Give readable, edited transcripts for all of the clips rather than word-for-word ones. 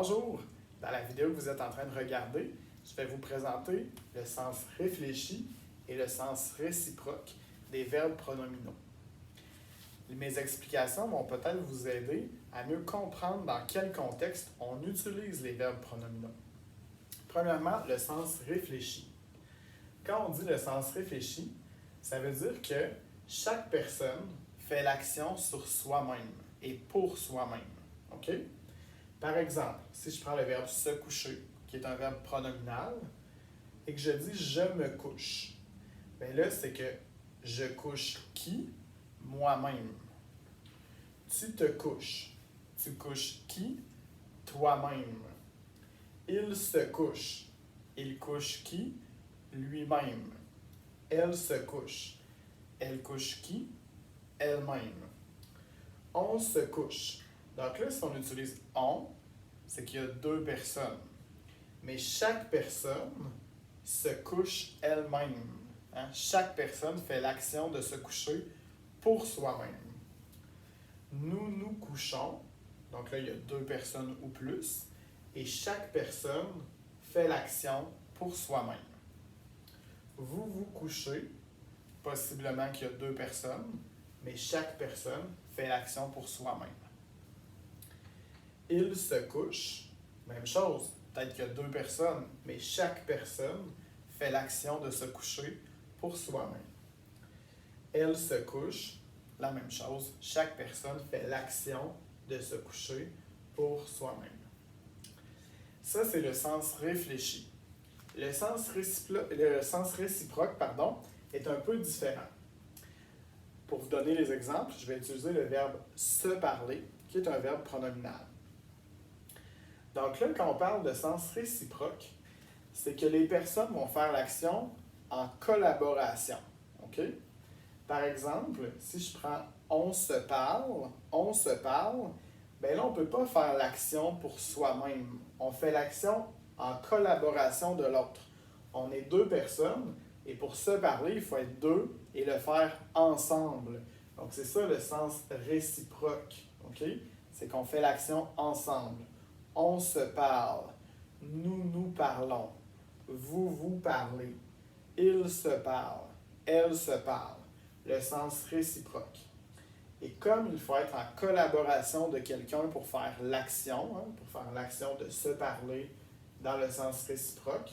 Bonjour! Dans la vidéo que vous êtes en train de regarder, je vais vous présenter le sens réfléchi et le sens réciproque des verbes pronominaux. Mes explications vont peut-être vous aider à mieux comprendre dans quel contexte on utilise les verbes pronominaux. Premièrement, le sens réfléchi. Quand on dit le sens réfléchi, ça veut dire que chaque personne fait l'action sur soi-même et pour soi-même. OK? Par exemple, si je prends le verbe se coucher, qui est un verbe pronominal, et que je dis je me couche, bien là, c'est que je couche qui? Moi-même. Tu te couches. Tu couches qui? Toi-même. Il se couche. Il couche qui? Lui-même. Elle se couche. Elle couche qui? Elle-même. On se couche. Donc là, si on utilise on, c'est qu'il y a deux personnes. Mais chaque personne se couche elle-même. Hein? Chaque personne fait l'action de se coucher pour soi-même. Nous nous couchons. Donc là, il y a deux personnes ou plus. Et chaque personne fait l'action pour soi-même. Vous vous couchez. Possiblement qu'il y a deux personnes. Mais chaque personne fait l'action pour soi-même. Il se couche, même chose, peut-être qu'il y a deux personnes, mais chaque personne fait l'action de se coucher pour soi-même. Elle se couche, la même chose, chaque personne fait l'action de se coucher pour soi-même. Ça, c'est le sens réfléchi. Le sens réciproque, est un peu différent. Pour vous donner les exemples, je vais utiliser le verbe se parler, qui est un verbe pronominal. Donc là, quand on parle de sens réciproque, c'est que les personnes vont faire l'action en collaboration. OK? Par exemple, si je prends on se parle, bien là, on ne peut pas faire l'action pour soi-même. On fait l'action en collaboration de l'autre. On est deux personnes et pour se parler, il faut être deux et le faire ensemble. Donc c'est ça le sens réciproque. OK? C'est qu'on fait l'action ensemble. On se parle. Nous nous parlons. Vous vous parlez. Il se parle. Elle se parle. Le sens réciproque. Et comme il faut être en collaboration de quelqu'un pour faire l'action, pour faire l'action de se parler dans le sens réciproque,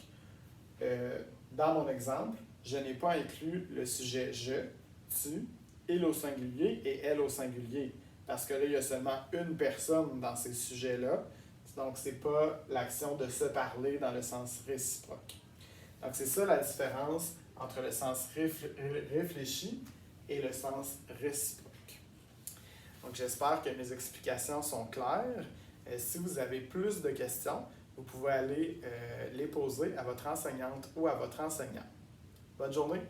dans mon exemple, je n'ai pas inclus le sujet je, tu, il au singulier et elle au singulier. Parce que là, il y a seulement une personne dans ces sujets-là. Donc, ce n'est pas l'action de se parler dans le sens réciproque. Donc, c'est ça la différence entre le sens réfléchi et le sens réciproque. Donc, j'espère que mes explications sont claires. Si vous avez plus de questions, vous pouvez aller les poser à votre enseignante ou à votre enseignant. Bonne journée!